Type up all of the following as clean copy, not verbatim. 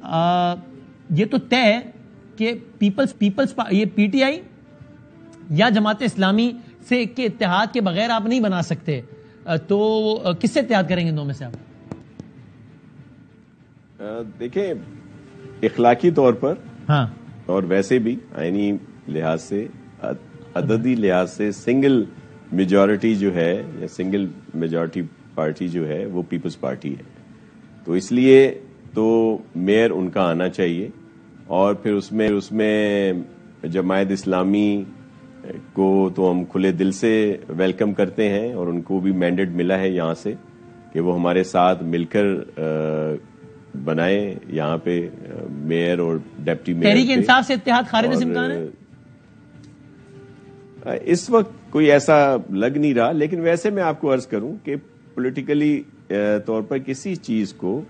یہ تو طے ہے کہ پیپلز یہ پی ٹی آئی یا جماعت اسلامی سے کے اتحاد کے بغیر آپ نہیں بنا سکتے، تو کس سے اتحاد کریں گے دو میں سے آپ؟ دیکھیں اخلاقی طور پر ہاں اور ویسے بھی آئینی لحاظ سے عددی لحاظ سے سنگل میجورٹی جو ہے یا سنگل میجورٹی پارٹی جو ہے وہ پیپلز پارٹی ہے، تو اس لیے تو میئر ان کا آنا چاہیے، اور پھر اس میں جماعت اسلامی کو تو ہم کھلے دل سے ویلکم کرتے ہیں، اور ان کو بھی مینڈیٹ ملا ہے یہاں سے کہ وہ ہمارے ساتھ مل کر بنائے یہاں پہ میئر اور ڈپٹی میئر۔ تحریک انصاف سے اتحاد خارج سے امکان ہے؟ اس وقت کوئی ایسا لگ نہیں رہا، لیکن ویسے میں آپ کو عرض کروں کہ پولیٹیکلی طور پر کسی چیز کو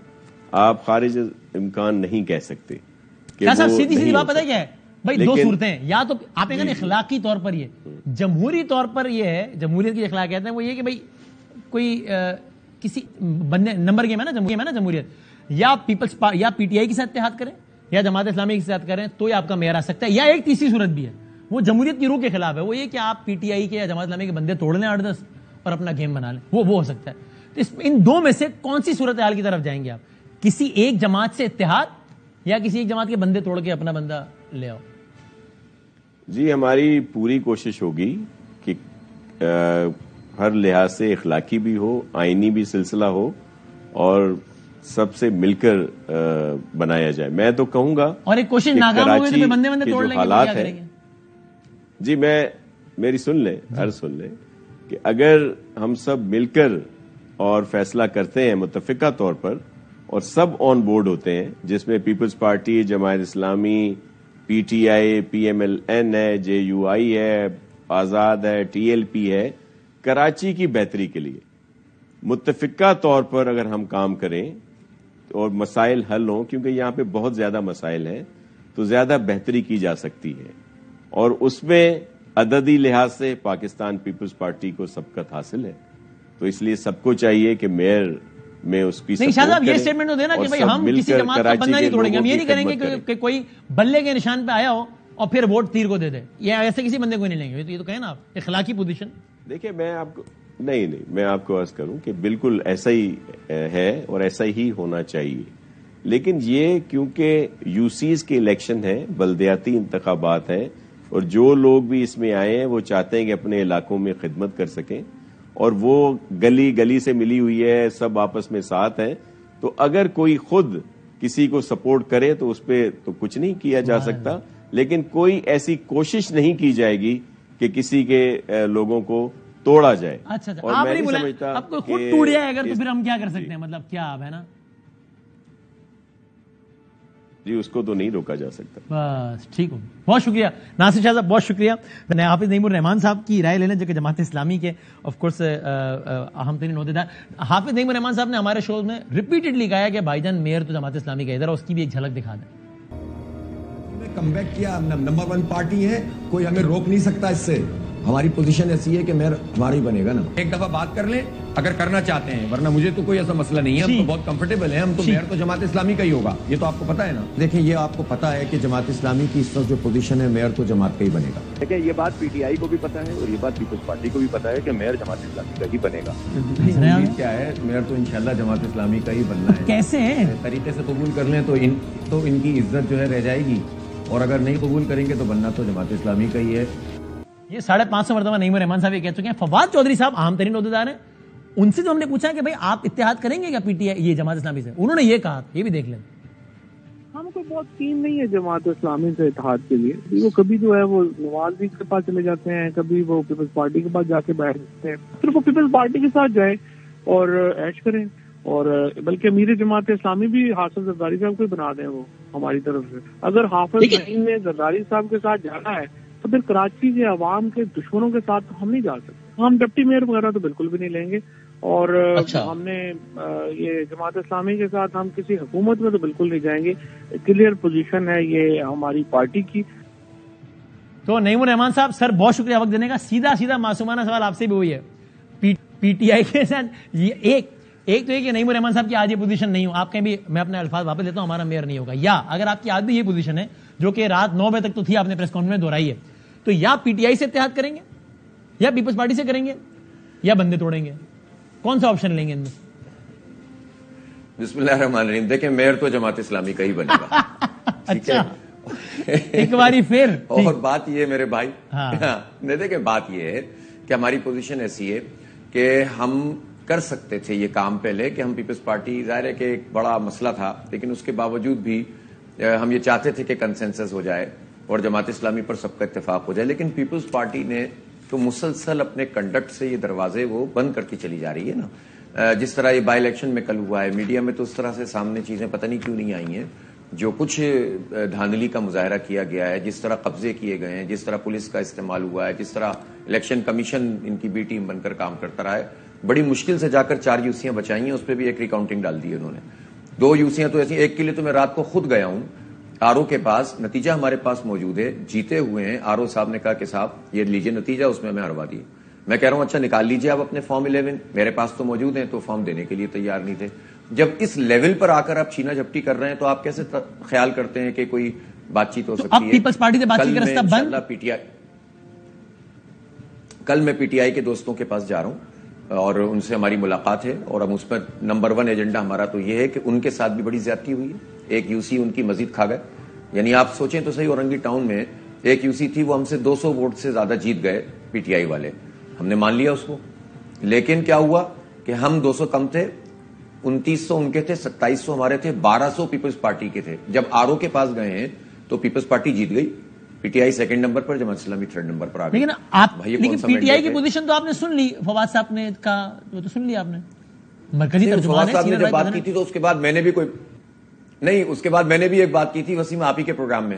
آپ خارج امکان نہیں کہہ سکتے۔ کیا صاحب سیدھی بات پتہ کیا ہے بھائی، دو صورتیں ہیں، یا تو آپ نے کہا اخلاقی طور پر، یہ جمہوری طور پر یہ ہے، جمہوریت کی اخلاق کہتے ہیں وہ یہ کہ بھائی کوئی کسی بندے نمبر گیم ہے نا جمہوریت، یا پیپلز یا پی ٹی آئی کے ساتھ اتحاد کریں یا جماعت اسلامی کے ساتھ کریں تو یہ آپ کا معیار آ سکتا ہے، یا ایک تیسری صورت بھی ہے وہ جمہوریت کی روح کے خلاف ہے، وہ یہ کہ آپ پی ٹی آئی کے یا جماعت اسلامی کے بندے توڑ لیں 8-10 اور اپنا گیم بنا لیں، وہ ہو سکتا ہے۔ تو ان دو میں سے کون سی صورتحال کی طرف جائیں گے آپ؟ کسی ایک جماعت سے اتحاد یا کسی ایک جماعت کے بندے توڑ کے اپنا بندہ لے آؤ؟ جی ہماری پوری کوشش ہوگی کہ ہر لحاظ سے اخلاقی بھی ہو، آئینی بھی سلسلہ ہو، اور سب سے مل کر بنایا جائے۔ میں تو کہوں گا اور ایک کوشش ناکام ہو گئی تو بندے توڑ لیں گے، حالات ہیں جی میری سن لیں ہر سن لیں کہ اگر ہم سب مل کر اور فیصلہ کرتے ہیں متفقہ طور پر اور سب آن بورڈ ہوتے ہیں، جس میں پیپلز پارٹی، جماعت اسلامی، P T I, P M L N ہے، جے یو آئی ہے، آزاد ہے، ٹی ایل پی ہے، کراچی کی بہتری کے لیے متفقہ طور پر اگر ہم کام کریں اور مسائل حل ہوں، کیونکہ یہاں پہ بہت زیادہ مسائل ہیں، تو زیادہ بہتری کی جا سکتی ہے، اور اس میں عددی لحاظ سے پاکستان پیپلز پارٹی کو سبقت حاصل ہے، تو اس لیے سب کو چاہیے کہ میئر میں اس کی نہیں شاہ صاحب یہ اسٹیٹمنٹ تو دینا کہ بھائی ہم کسی جماعت کا بندہ نہیں توڑیں گے، ہم یہ نہیں کریں گے کہ کوئی بلے کے نشان پہ آیا ہو اور پھر ووٹ تیر کو دے دے، یہ ایسے کسی بندے کو نہیں لیں گے، یہ تو کہیں نا آپ اخلاقی پوزیشن۔ دیکھیں میں آپ کو میں آپ کو عرض کروں کہ بالکل ایسا ہی ہے اور ایسا ہی ہونا چاہیے، لیکن یہ کیونکہ یو سیز کے الیکشن ہے، بلدیاتی انتخابات ہیں، اور جو لوگ بھی اس میں آئے ہیں وہ چاہتے ہیں کہ اپنے علاقوں میں خدمت کر سکیں، اور وہ گلی گلی سے ملی ہوئی ہے، سب آپس میں ساتھ ہیں، تو اگر کوئی خود کسی کو سپورٹ کرے تو اس پہ تو کچھ نہیں کیا جا سکتا، لیکن کوئی ایسی کوشش نہیں کی جائے گی کہ کسی کے لوگوں کو توڑا جائے۔ اچھا آپ نہیں بولا اب کوئی خود ٹوٹ جائے اگر، تو پھر ہم کیا کر سکتے ہیں؟ مطلب کیا آپ ہے نا جی اس کو تو نہیں روکا جا سکتا۔ بس ٹھیک ہوں، بہت شکریہ ناصر شاہ صاحب، بہت شکریہ۔ میں حافظ نعیم الرحمان صاحب کی رائے لینے جو کہ جماعت اسلامی کے آف کورس اہم ترین عہدیدار، حافظ نعیم الرحمان صاحب نے ہمارے شوز میں ریپیٹڈلی کہا ہے کہ بھائی جان میئر تو جماعت اسلامی کا ادھر، اس کی بھی ایک جھلک دکھا دیں۔ کم بیک کیا، نمبر 1 پارٹی ہے، کوئی ہمیں روک نہیں سکتا اس سے، ہماری پوزیشن ایسی ہے کہ میئر ہمارا ہی بنے گا نا۔ ایک دفعہ بات کر لیں اگر کرنا چاہتے ہیں، ورنہ مجھے تو کوئی ایسا مسئلہ نہیں ہے، ہم تو بہت کمفرٹیبل ہیں، ہم تو میئر تو جماعت اسلامی کا ہی ہوگا، یہ تو آپ کو پتا ہے نا۔ دیکھیں یہ آپ کو پتا ہے کہ جماعت اسلامی کی اس وقت جو پوزیشن ہے میئر تو جماعت کا ہی بنے گا۔ دیکھیں یہ بات پی ٹی آئی کو بھی پتا ہے اور یہ بات پیپلز پارٹی کو بھی پتا ہے کہ میئر جماعت اسلامی کا ہی بنے گا۔ امید کیا ہے، میئر تو انشاءاللہ جماعت اسلامی کا ہی بننا ہے۔ کیسے طریقے سے قبول کر لیں تو ان کی عزت جو ہے رہ جائے گی، اور اگر نہیں قبول کریں گے تو بننا تو جماعت اسلامی کا ہی ہے۔ یہ 550 مرتبہ نعیم الرحمان صاحب یہ کہہ چکے ہیں۔ فواد چودھری صاحب اہم ترین عہدیدار ہیں، ان سے جو ہم نے پوچھا کہ بھائی آپ اتحاد کریں گے کیا پی ٹی آئی یہ جماعت اسلامی سے، انہوں نے یہ کہا، یہ بھی دیکھ لیں۔ ہم کو بہت کین نہیں ہے جماعت اسلامی سے اتحاد کے لیے، وہ کبھی جو ہے وہ نواز شریف کے پاس چلے جاتے ہیں، کبھی وہ پیپلز پارٹی کے پاس جا کے بیٹھ جاتے ہیں، پھر وہ پیپلز پارٹی کے ساتھ جائیں اور ایش کریں، اور بلکہ امیر جماعت اسلامی بھی حافظ زرداری صاحب کو بنا دیں وہ ہماری طرف سے۔ اگر حافظ نعیم نے زرداری صاحب کے ساتھ جانا ہے تو پھر کراچی کے عوام کے دشمنوں کے ساتھ تو ہم نہیں جا سکتے، ہم ڈپٹی میئر وغیرہ تو بالکل بھی نہیں لیں گے، اور ہم نے یہ جماعت اسلامی کے ساتھ ہم کسی حکومت میں تو بالکل نہیں جائیں گے، کلیئر پوزیشن ہے یہ ہماری پارٹی کی۔ تو نعیم الرحمان صاحب سر بہت شکریہ وقت دینے کا۔ سیدھا معصومانہ سوال آپ سے بھی ہوئی ہے، پی ٹی آئی کے ساتھ یہ ایک تو یہ کہ نعیم الرحمان صاحب کی آج یہ پوزیشن نہیں ہو، آپ کہیں بھی میں اپنے الفاظ واپس لیتا ہوں ہمارا میئر نہیں ہوگا، یا اگر آپ کی آج بھی یہ پوزیشن ہے جو کہ رات 9 بجے تک تو تھی، آپ نے پریس کانفرنس میں دہرائی ہے، تو یا پی ٹی آئی سے اتحاد کریں گے یا پیپلز پارٹی سے کریں گے یا بندے توڑیں گے، کون سا آپشن لیں گے ان میں؟ بسم اللہ الرحمن الرحیم. دیکھیں میئر تو جماعت اسلامی کا ہی بنے گا. اچھا ایک باری پھر اور بات یہ میرے بھائی نہیں، دیکھیں بات یہ ہے کہ ہماری پوزیشن ایسی ہے کہ ہم کر سکتے تھے یہ کام پہلے کہ ہم پیپلز پارٹی، ظاہر ہے کہ ایک بڑا مسئلہ تھا، لیکن اس کے باوجود بھی ہم یہ چاہتے تھے کہ کنسنسس ہو جائے اور جماعت اسلامی پر سب کا اتفاق ہو جائے، لیکن پیپلز پارٹی نے تو مسلسل اپنے کنڈکٹ سے یہ دروازے وہ بند کرتی چلی جا رہی ہے نا. جس طرح یہ بائی الیکشن میں کل ہوا ہے، میڈیا میں تو اس طرح سے سامنے چیزیں پتہ نہیں کیوں نہیں آئی ہیں، جو کچھ دھاندلی کا مظاہرہ کیا گیا ہے، جس طرح قبضے کیے گئے ہیں، جس طرح پولیس کا استعمال ہوا ہے، جس طرح الیکشن کمیشن ان کی بی ٹیم بن کر کام کرتا رہا ہے. بڑی مشکل سے جا کر 4 یوسیاں بچائی ہیں، اس پہ بھی ایک ریکاؤنٹنگ ڈال دی ہے انہوں نے. 2 یوسیاں تو ایسی، ایک کے لیے تو میں رات کو خود گیا ہوں آر او کے پاس، نتیجہ ہمارے پاس موجود ہے، جیتے ہوئے ہیں. آر او صاحب نے کہا کہ صاحب یہ لیجئے نتیجہ، اس میں ہروا دی. میں کہہ رہا ہوں اچھا نکال لیجئے آپ اپنے فارم 11، میرے پاس تو موجود ہیں، تو فارم دینے کے لیے تیار نہیں تھے. جب اس لیول پر آ کر آپ چھینا جھپٹی کر رہے ہیں تو آپ کیسے خیال کرتے ہیں کہ کوئی بات چیت ہو سکتی ہے؟ پیپلز پارٹی سے بات چیت کا راستہ بند. کل میں پی ٹی آئی کے دوستوں کے پاس جا رہا ہوں اور ان سے ہماری ملاقات ہے، اور ہم اس پر نمبر 1 ایجنڈا ہمارا تو یہ ہے کہ ان کے ساتھ بھی بڑی زیادتی ہوئی ہے. ایک یو سی ان کی مزید کھا گئے، یعنی آپ سوچیں تو صحیح، اورنگی ٹاؤن میں ایک یو سی تھی، وہ ہم سے 200 ووٹ سے زیادہ جیت گئے پی ٹی آئی والے. ہم نے مان لیا اس کو، لیکن کیا ہوا کہ ہم 200 کم تھے، 2900 ان کے تھے، 2700 ہمارے تھے، 1200 پیپلز پارٹی کے تھے. جب آر او کے پاس گئے ہیں تو پیپلز پارٹی جیت گئی، P T I 2nd number per, Jamaat Islami 3rd number پر آ گئی. لیکن پی ٹی آئی کی پوزیشن تو آپ نے سن لی، فواد صاحب نے کہا وہ تو سن لیا آپ نے، مرکزی ترجمان فواد صاحب نے جب بات کی تھی تو اس کے بعد میں نے بھی اس کے بعد میں نے بھی ایک بات کی تھی وسیم آپ ہی کے پروگرام میں،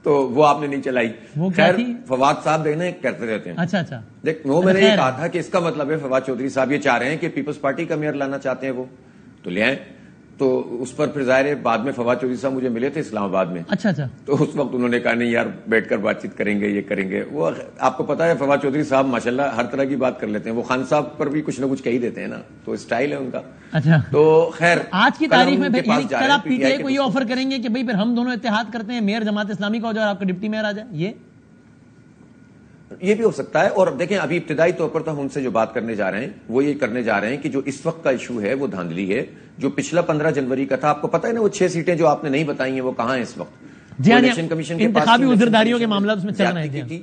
تو وہ آپ نے نہیں چلائی. خیر فواد صاحب دیکھنے کہتے رہتے ہیں. اچھا دیکھ وہ میں نے یہ کہا تھا کہ اس کا مطلب ہے فواد چودھری صاحب یہ چاہ رہے ہیں کہ پیپلز پارٹی کا میئر لانا چاہتے ہیں، وہ تو لے آئیں. تو اس پر پھر ظاہر ہے بعد میں فواد چودھری صاحب مجھے ملے تھے اسلام آباد میں. اچھا تو اس وقت انہوں نے کہا نہیں یار بیٹھ کر بات چیت کریں گے، یہ کریں گے. وہ آپ کو پتا ہے فواد چودھری صاحب ماشاءاللہ ہر طرح کی بات کر لیتے ہیں، وہ خان صاحب پر بھی کچھ نہ کچھ کہہ ہی دیتے ہیں نا، تو اسٹائل ہے ان کا. اچھا تو خیر آج کی تاریخ میں کل آپ پی ٹی آئی کو یہ آفر کریں گے کہ بھائی پھر ہم دونوں اتحاد کرتے ہیں، میئر جماعت اسلامی کا ہو جائے اور آپ کا ڈپٹی میئر آ جائے، یہ بھی ہو سکتا ہے. اور دیکھیں ابھی ابتدائی طور پر تو ہم ان سے جو بات کرنے جا رہے ہیں وہ یہ کرنے جا رہے ہیں کہ جو اس وقت کا ایشو ہے وہ دھاندلی ہے، جو پچھلا 15 جنوری کا تھا. آپ کو پتا ہے نا وہ 6 سیٹیں جو آپ نے نہیں بتائی ہیں وہ کہاں ہیں اس وقت؟ الیکشن کمیشن کے پاس انتخابی عذرداریوں کے معاملات اس میں چل رہے ہیں.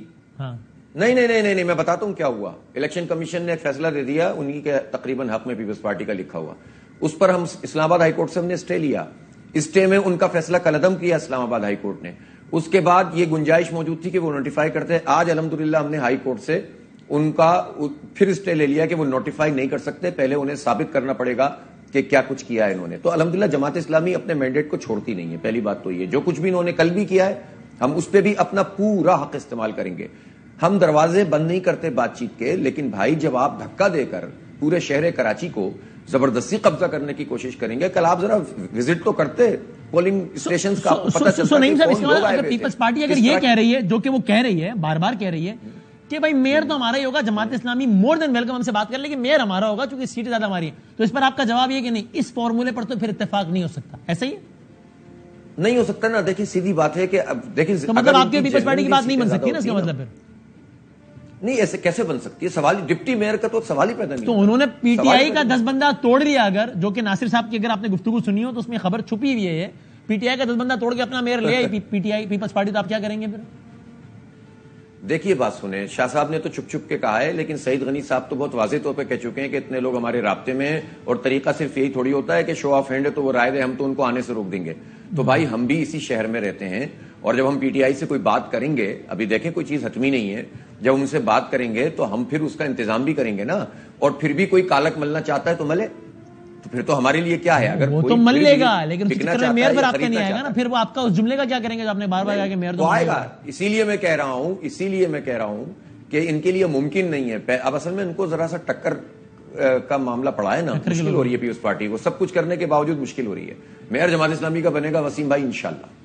نہیں میں بتاتا ہوں کیا ہوا. الیکشن کمیشن نے فیصلہ دے دیا انہی کے تقریباً حق میں پیپلز پارٹی کا لکھا ہوا، اس پر ہم اسلام آباد ہائی کورٹ سے ہم نے اسٹے لیا. اسٹے میں ان کا فیصلہ قلعدم کیا اسلام آباد ہائی کورٹ نے. اس کے بعد یہ گنجائش موجود تھی کہ وہ نوٹیفائی کرتے. آج الحمدللہ ہم نے ہائی کورٹ سے ان کا پھر اسٹے لے لیا کہ وہ نوٹیفائی نہیں کر سکتے، پہلے انہیں ثابت کرنا پڑے گا کہ کیا کچھ کیا ہے انہوں نے. تو الحمدللہ جماعت اسلامی اپنے مینڈیٹ کو چھوڑتی نہیں ہے. پہلی بات تو یہ جو کچھ بھی انہوں نے کل بھی کیا ہے ہم اس پہ بھی اپنا پورا حق استعمال کریں گے. ہم دروازے بند نہیں کرتے بات چیت کے، لیکن بھائی جب آپ دھکا دے کر پورے شہر کراچی کو زبردستی قبضہ کرنے کی کوشش کریں گے، کل آپ ذرا وزٹ تو کرتے پولنگ اسٹیشنز کا، پتہ چلتا ہے پیپلز پارٹی اگر یہ کہہ رہی ہے جو کہ وہ کہہ رہی ہے بار بار کہہ رہی ہے کہ بھائی میئر تو ہمارا ہی ہوگا، جماعت اسلامی مور دین ویلکم ہم سے بات کر لے کہ میئر ہمارا ہوگا چونکہ سیٹیں زیادہ ہماری ہیں، تو اس پر آپ کا جواب یہ کہ نہیں اس فارمولے پر تو پھر اتفاق نہیں ہو سکتا، ایسا ہی نہیں ہو سکتا نا. دیکھیں سیدھی بات ہے کہ اب دیکھیں مطلب آپ کی پیپلز پارٹی کی بات نہیں بن سکتی نا، اس کا مطلب پھر نہیں ایسے کیسے بن سکتی ہے؟ سوال ڈپٹی میئر کا تو سوال ہی پیدا نہیں. تو انہوں نے پی ٹی آئی کا 10 بندہ توڑ لیا، اگر جو کہ ناصر صاحب کی اگر آپ نے گفتگو سنی ہو تو اس میں خبر چھپی ہوئی ہے، پی ٹی آئی کا 10 بندہ توڑ کے اپنا میئر لے آئی پی ٹی آئی پیپلز پارٹی، تو آپ کیا کریں گے پھر؟ دیکھیے بات سنیں، شاہ صاحب نے تو چھپ چھپ کے کہا ہے، لیکن سعید غنی صاحب تو بہت واضح طور پہ کہہ چکے ہیں کہ اتنے لوگ ہمارے رابطے میں ہیں اور طریقہ صرف یہی تھوڑی ہوتا ہے کہ شو آف ہینڈ ہے تو وہ رائے دے ہم تو ان کو آنے سے روک دیں گے. تو بھائی ہم بھی اسی شہر میں رہتے ہیں اور جب ہم پی ٹی آئی سے کوئی بات کریں گے، ابھی دیکھیں کوئی چیز حتمی نہیں ہے، جب ان سے بات کریں گے تو ہم پھر اس کا انتظام بھی کریں گے نا. اور پھر بھی کوئی کالک ملنا چاہتا ہے تو ملے، تو پھر تو ہمارے لیے کیا ہے؟ اگر وہ تو مل لے گا لیکن میئر پر آپ کا نہیں آئے گا نا، پھر وہ آپ کا اس جملے کا کیا کریں گے جو آپ نے بار بار کہا کہ میئر تو آئے گا. اسی لیے میں کہہ رہا ہوں کہ ان کے لیے ممکن نہیں ہے. اب اصل میں ان کو ذرا سا ٹکر کا معاملہ پڑا ہے نا، مشکل ہو رہی ہے پیپلز پارٹی کو، سب کچھ کرنے کے باوجود مشکل ہو رہی ہے. میئر جماعت اسلامی کا بنے گا وسیم بھائی انشاءاللہ.